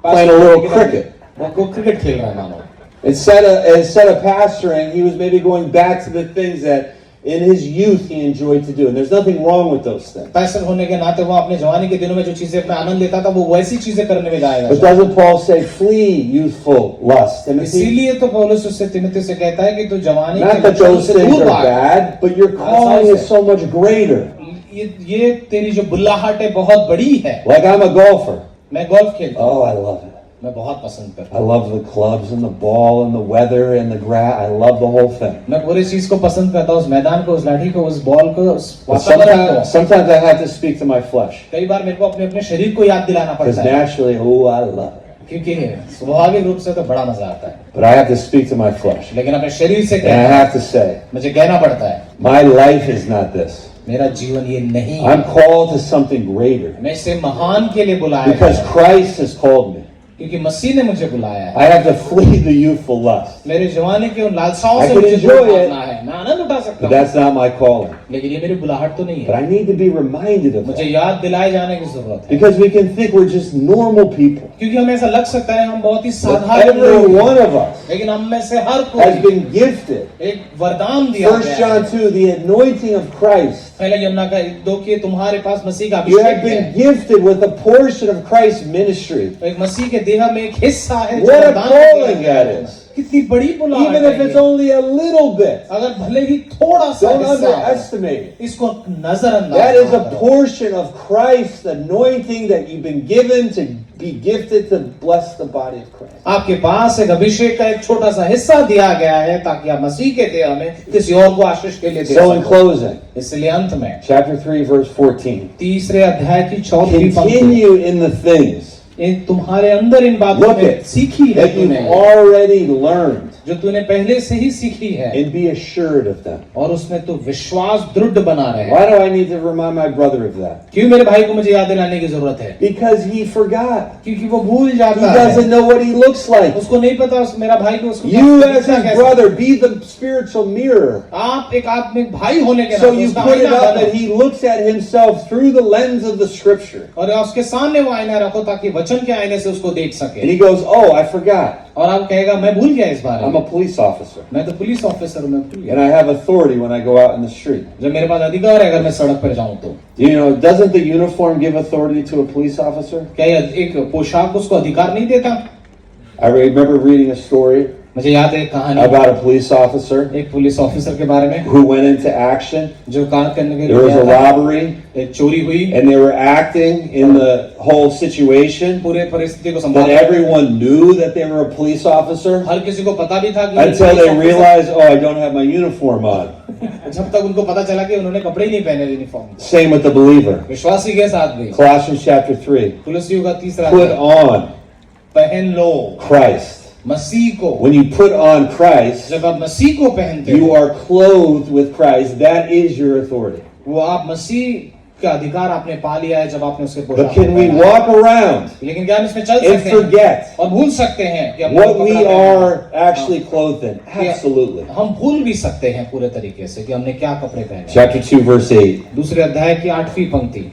Speaker 1: playing a little cricket.
Speaker 2: वो क्रिकेट खेल रहा है मानो।
Speaker 1: Instead of pastoring, he was maybe going back to the things that in his youth he enjoyed to do. And there's nothing wrong with those things.
Speaker 2: Passion होने के नाते वो अपने जवानी के दिनों में जो चीजें अपना आनंद लेता था वो वैसी चीजें करने में जाएगा।
Speaker 1: But doesn't Paul say, flee youthful lust, Timothy?
Speaker 2: इसीलिए तो पौलुस उससे तीमुथियुस से कहता है कि तू जवानी
Speaker 1: Not
Speaker 2: के
Speaker 1: that
Speaker 2: लक्षणों
Speaker 1: those
Speaker 2: से
Speaker 1: things
Speaker 2: दूर
Speaker 1: are
Speaker 2: भाग।
Speaker 1: bad, but your calling is so much greater.
Speaker 2: ये तेरी जो बुल्लाहट है बहुत बड़ी है।
Speaker 1: Like I'm a golfer.
Speaker 2: मैं गोल्फ खेलता हूँ,
Speaker 1: Oh, I love it.
Speaker 2: मैं बहुत पसंद करता
Speaker 1: I love the clubs and the ball and the weather and the grass. I love the whole thing.
Speaker 2: हूँ। मैं पूरी चीज को पसंद करता हूँ, उस मैदान को, उस लाठी को, उस बॉल को, उस
Speaker 1: But
Speaker 2: वातावरण को।
Speaker 1: sometimes I have to speak to my flesh.
Speaker 2: कई बार मेरे को अपने अपने शरीर को याद दिलाना
Speaker 1: Because
Speaker 2: पड़ता है,
Speaker 1: naturally, oh, I love it.
Speaker 2: क्योंकि स्वाभाविक रूप से तो बड़ा मजा आता है,
Speaker 1: But I have to speak to my flesh.
Speaker 2: लेकिन अपने शरीर से
Speaker 1: And I
Speaker 2: कहना,
Speaker 1: have to say,
Speaker 2: मुझे कहना पड़ता है,
Speaker 1: my life is not this.
Speaker 2: मेरा जीवन ये नहीं है।
Speaker 1: I'm called to something greater.
Speaker 2: मैं इसे महान के लिए बुलाया
Speaker 1: Because
Speaker 2: गया,
Speaker 1: Christ has called me.
Speaker 2: क्योंकि मसीह ने मुझे बुलाया है।
Speaker 1: I have to flee the youthful lust.
Speaker 2: मेरे जवानी के उन लालसाओं
Speaker 1: I
Speaker 2: से
Speaker 1: can
Speaker 2: मुझे
Speaker 1: enjoy
Speaker 2: दूर
Speaker 1: it.
Speaker 2: भागना है, मैं आनंद उठा सकता
Speaker 1: But
Speaker 2: हूँ,
Speaker 1: that's not my calling.
Speaker 2: लेकिन ये मेरी बुलाहट तो नहीं
Speaker 1: But
Speaker 2: है।
Speaker 1: I need to be reminded of
Speaker 2: मुझे
Speaker 1: that.
Speaker 2: याद दिलाए जाने की जरूरत है,
Speaker 1: Because we can think we're just normal people.
Speaker 2: क्योंकि हमें ऐसा लग सकता है हम बहुत ही
Speaker 1: But
Speaker 2: साधारण
Speaker 1: every
Speaker 2: लोग हैं,
Speaker 1: one of us
Speaker 2: लेकिन हम में से हर
Speaker 1: has
Speaker 2: कोई
Speaker 1: been gifted.
Speaker 2: एक वरदान दिया
Speaker 1: 1
Speaker 2: गया है।
Speaker 1: John 2, the anointing of Christ.
Speaker 2: पहले यमुना का 2 कि तुम्हारे पास मसीह का
Speaker 1: You
Speaker 2: अभिषेक
Speaker 1: have been
Speaker 2: है,
Speaker 1: gifted with a portion of Christ's ministry.
Speaker 2: एक मसीह के देह में एक हिस्सा है जो
Speaker 1: What a
Speaker 2: दान किया
Speaker 1: calling
Speaker 2: गया
Speaker 1: that
Speaker 2: है।
Speaker 1: is.
Speaker 2: कितनी बड़ी बुलाहट
Speaker 1: Even if
Speaker 2: है
Speaker 1: it's
Speaker 2: ये।
Speaker 1: only a little bit.
Speaker 2: अगर भले ही थोड़ा सा
Speaker 1: Don't
Speaker 2: हिस्सा हो,
Speaker 1: underestimate it.
Speaker 2: इसको नजरअंदाज
Speaker 1: That is
Speaker 2: ना
Speaker 1: a
Speaker 2: करो।
Speaker 1: portion of Christ's anointing that you've been given to be gifted to bless the body of Christ.
Speaker 2: आपके पास एक अभिषेक का एक छोटा सा हिस्सा दिया गया है ताकि आप मसीह के देह में किसी और को आशीष के लिए दे
Speaker 1: So in
Speaker 2: सको।
Speaker 1: closing,
Speaker 2: इसलिए अंत में
Speaker 1: chapter 3 verse 14.
Speaker 2: तीसरे अध्याय की 14वीं पंक्ति,
Speaker 1: Continue in the things
Speaker 2: तुम्हारे अंदर इन बातों
Speaker 1: Look
Speaker 2: में
Speaker 1: at
Speaker 2: सीखी है
Speaker 1: that you've
Speaker 2: तूने,
Speaker 1: already learned
Speaker 2: जो तूने पहले से ही सीखी है,
Speaker 1: and be assured of them.
Speaker 2: और उसमें तो विश्वास दृढ़ बना रहे।
Speaker 1: Why do I need to remind my brother of that?
Speaker 2: क्यों मेरे भाई को मुझे याद दिलाने की जरूरत है?
Speaker 1: Because he forgot.
Speaker 2: क्योंकि वो भूल
Speaker 1: He
Speaker 2: जाता है।
Speaker 1: doesn't know what he looks like.
Speaker 2: उसको नहीं पता मेरा भाई को उसको
Speaker 1: You
Speaker 2: कैसे
Speaker 1: as
Speaker 2: दिखता
Speaker 1: his
Speaker 2: कैसे।
Speaker 1: brother, be the spiritual mirror.
Speaker 2: आप एक आत्मिक भाई होने के
Speaker 1: So
Speaker 2: नाते
Speaker 1: you
Speaker 2: उसका
Speaker 1: put it
Speaker 2: आईना
Speaker 1: up
Speaker 2: बनो।
Speaker 1: that he looks at himself through the lens of the scripture.
Speaker 2: और उसके सामने वो आईना रखो ताकि वचन के आईने से उसको देख सके।
Speaker 1: And he goes, oh, I forgot.
Speaker 2: और आप कहेगा मैं भूल गया इस बारे
Speaker 1: I'm
Speaker 2: में,
Speaker 1: a police officer.
Speaker 2: मैं तो पुलिस ऑफिसर हूँ, मैं भूल
Speaker 1: And
Speaker 2: गया।
Speaker 1: I have authority when I go out in the street.
Speaker 2: जब मेरे पास अधिकार है अगर मैं सड़क पर जाऊँ तो।
Speaker 1: You know, doesn't the uniform give authority to a police officer?
Speaker 2: क्या ये एक पोशाक उसको अधिकार नहीं देता?
Speaker 1: I remember reading a story
Speaker 2: मुझे याद है एक कहानी
Speaker 1: about a police officer
Speaker 2: एक पुलिस ऑफिसर के बारे में
Speaker 1: who went into action.
Speaker 2: जो काम करने के
Speaker 1: There was
Speaker 2: लिए
Speaker 1: a
Speaker 2: गया था।
Speaker 1: robbery,
Speaker 2: एक चोरी हुई,
Speaker 1: and they were acting in the whole situation,
Speaker 2: पूरे परिस्थिति को
Speaker 1: but
Speaker 2: संभाल,
Speaker 1: everyone knew that they were a police officer
Speaker 2: हर किसी को पता भी था कि ये
Speaker 1: until
Speaker 2: police
Speaker 1: they
Speaker 2: officer-
Speaker 1: realized, oh, I don't have my uniform on.
Speaker 2: जब तक उनको पता चला कि उन्होंने कपड़े ही नहीं पहने uniform.
Speaker 1: Same with the believer.
Speaker 2: विश्वासी के साथ भी
Speaker 1: Colossians chapter 3.
Speaker 2: तुलसियों का तीसरा
Speaker 1: Put
Speaker 2: अध्याय,
Speaker 1: on
Speaker 2: पहन लो
Speaker 1: Christ.
Speaker 2: मसीह को।
Speaker 1: When you put on Christ,
Speaker 2: जब आप मसीह को पहनते
Speaker 1: you
Speaker 2: हो,
Speaker 1: are clothed with Christ. That is your authority.
Speaker 2: वो आप मसीह का अधिकार आपने पा लिया है जब आपने उसके
Speaker 1: But
Speaker 2: पोशाक
Speaker 1: can
Speaker 2: को
Speaker 1: we
Speaker 2: पहना है।
Speaker 1: walk around
Speaker 2: लेकिन क्या हम इसमें चल
Speaker 1: and
Speaker 2: सकते हैं
Speaker 1: forget
Speaker 2: और भूल सकते हैं कि हमने
Speaker 1: what
Speaker 2: वो
Speaker 1: we
Speaker 2: कपड़ा पहना है?
Speaker 1: are actually clothed in? Absolutely.
Speaker 2: हम भूल भी सकते हैं पूरे तरीके से कि हमने क्या कपड़े पहने हैं।
Speaker 1: Chapter 2, verse 8.
Speaker 2: दूसरे अध्याय की 8वीं पंक्ति,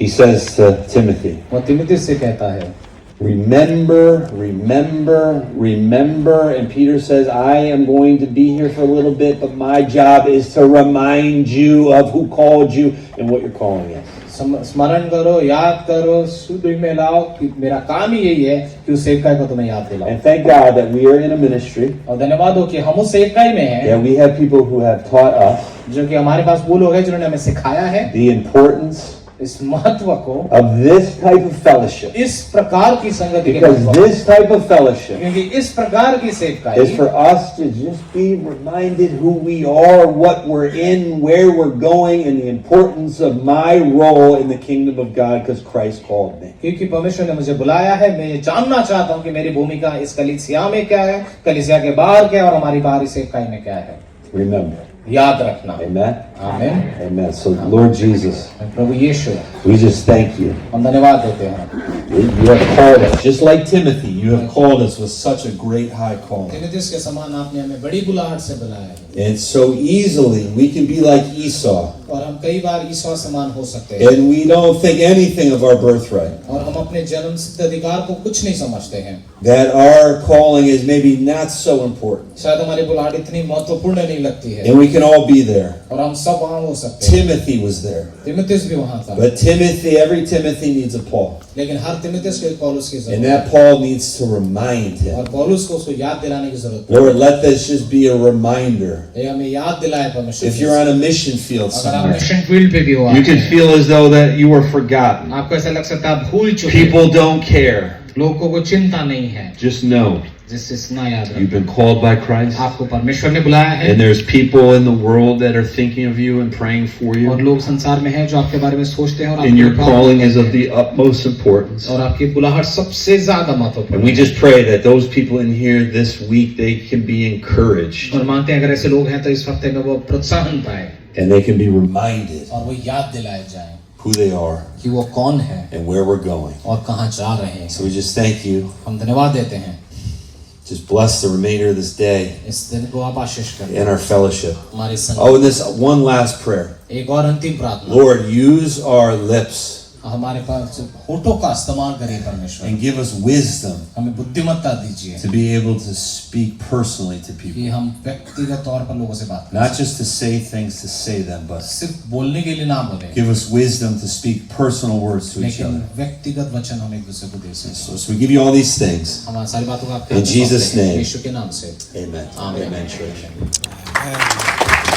Speaker 1: He says to Timothy,
Speaker 2: वो तिमुथियुस से कहता है,
Speaker 1: remember, remember, remember. And Peter says, I am going to be here for a little bit, but my job is to remind you of who called you and what your calling is.
Speaker 2: स्मरण करो, याद करो, सुधि में लाओ कि मेरा काम ही यही है कि उस सेवकाई को तुम्हें याद दिलाओ।
Speaker 1: And thank God that we are in a ministry,
Speaker 2: और धन्यवाद हो कि हम उस सेवकाई में हैं,
Speaker 1: that we have people who have taught us
Speaker 2: जो कि हमारे पास वो लोग हैं जिन्होंने हमें सिखाया है
Speaker 1: the importance
Speaker 2: इस महत्व को,
Speaker 1: of this type of fellowship.
Speaker 2: इस प्रकार की संगति के
Speaker 1: Because
Speaker 2: महत्व को।
Speaker 1: this type of fellowship
Speaker 2: क्योंकि इस प्रकार की
Speaker 1: is
Speaker 2: सेवकाई
Speaker 1: for us to just be reminded who we are, what we're in, where we're going, and the importance of my role in the kingdom of God because Christ called me.
Speaker 2: क्योंकि परमेश्वर ने मुझे बुलाया है, मैं ये जानना चाहता हूँ कि मेरी भूमिका इस कलीसिया में क्या है, कलीसिया के बाहर क्या है और हमारी बाहरी सेवकाई में क्या है।
Speaker 1: Remember.
Speaker 2: याद रखना।
Speaker 1: Amen.
Speaker 2: आमीन।
Speaker 1: Amen. So, Lord Jesus,
Speaker 2: Prabhu Yeshu,
Speaker 1: we just thank you.
Speaker 2: हम धन्यवाद देते हैं।
Speaker 1: You have called us, just like Timothy, you have called us with such a great high calling.
Speaker 2: तीमुथियुस के समान आपने हमें बड़ी बुलाहट से बुलाया है
Speaker 1: And so easily we can be like Esau,
Speaker 2: और हम कई बार ईसा समान हो सकते हैं
Speaker 1: and we don't think anything of our birthright.
Speaker 2: और हम अपने जन्म सिद्ध अधिकार को कुछ नहीं समझते हैं।
Speaker 1: That our calling is maybe not so important.
Speaker 2: शायद हमारी बुलाहट इतनी महत्वपूर्ण नहीं लगती है
Speaker 1: And we can all be there.
Speaker 2: और हम सब वहाँ हो सकते हैं।
Speaker 1: Timothy was there.
Speaker 2: तीमुथियुस भी वहाँ था,
Speaker 1: But Timothy, every Timothy needs a Paul.
Speaker 2: लेकिन हर तीमुथियुस को पौलुस की
Speaker 1: And
Speaker 2: जरूरत है
Speaker 1: that Paul needs to remind him.
Speaker 2: और पौलुस को उसको याद दिलाने की जरूरत है।
Speaker 1: Lord, let this just be a reminder.
Speaker 2: ये हमें याद दिलाए परमेश्वर।
Speaker 1: If you're on a mission field
Speaker 2: अगर आप
Speaker 1: somewhere,
Speaker 2: मिशन फील्ड पे भी हो,
Speaker 1: you can feel as though that you were forgotten.
Speaker 2: आपको ऐसा लग सकता है आप भूल चुके हैं,
Speaker 1: People don't care.
Speaker 2: लोगों को चिंता नहीं है।
Speaker 1: Just know
Speaker 2: जिससे इतना याद
Speaker 1: you've
Speaker 2: रखो,
Speaker 1: been called by Christ.
Speaker 2: आपको परमेश्वर ने बुलाया है
Speaker 1: And there's people in the world that are thinking of you and praying for
Speaker 2: और
Speaker 1: you.
Speaker 2: लोग संसार में हैं जो आपके बारे में सोचते हैं और
Speaker 1: And your
Speaker 2: आपके
Speaker 1: calling is of the utmost importance.
Speaker 2: और आपकी बुलाहट सबसे ज्यादा
Speaker 1: And
Speaker 2: महत्वपूर्ण
Speaker 1: we
Speaker 2: है।
Speaker 1: just pray that those people in here this week, they can be encouraged
Speaker 2: और मानते हैं अगर ऐसे लोग हैं तो इस हफ्ते में वो प्रोत्साहन पाए
Speaker 1: and they can be reminded
Speaker 2: और वो याद दिलाए जाए
Speaker 1: who they are
Speaker 2: कि वो कौन है
Speaker 1: and where we're going.
Speaker 2: और कहाँ जा रहे हैं।
Speaker 1: So we just thank you.
Speaker 2: हम धन्यवाद देते हैं,
Speaker 1: Just bless the remainder of this day
Speaker 2: इस दिन को आप आशीष करें
Speaker 1: and our fellowship.
Speaker 2: हमारी संग।
Speaker 1: Oh, and this one last prayer.
Speaker 2: एक और अंतिम प्रार्थना,
Speaker 1: Lord, use our lips
Speaker 2: हमारे पास होठों का इस्तेमाल करिए परमेश्वर,
Speaker 3: and give us wisdom
Speaker 2: हमें बुद्धिमत्ता दीजिए
Speaker 3: to be able to speak personally to
Speaker 2: कि
Speaker 3: people.
Speaker 2: हम व्यक्तिगत तौर पर लोगों से बात करें,
Speaker 3: Not just to say things to say them, but
Speaker 2: सिर्फ बोलने के लिए ना बोले,
Speaker 3: give us wisdom to speak personal words to each
Speaker 2: लेकिन
Speaker 3: other.
Speaker 2: व्यक्तिगत वचन हम एक दूसरे को दे सकें।
Speaker 3: So we give you all these things.
Speaker 2: हमारी सारी बातों का आपके
Speaker 3: In
Speaker 2: हाथ में
Speaker 3: Jesus'
Speaker 2: सौंपते हैं,
Speaker 3: name.
Speaker 2: यीशु के नाम से
Speaker 3: Amen.
Speaker 2: आमीन।
Speaker 3: Amen, church.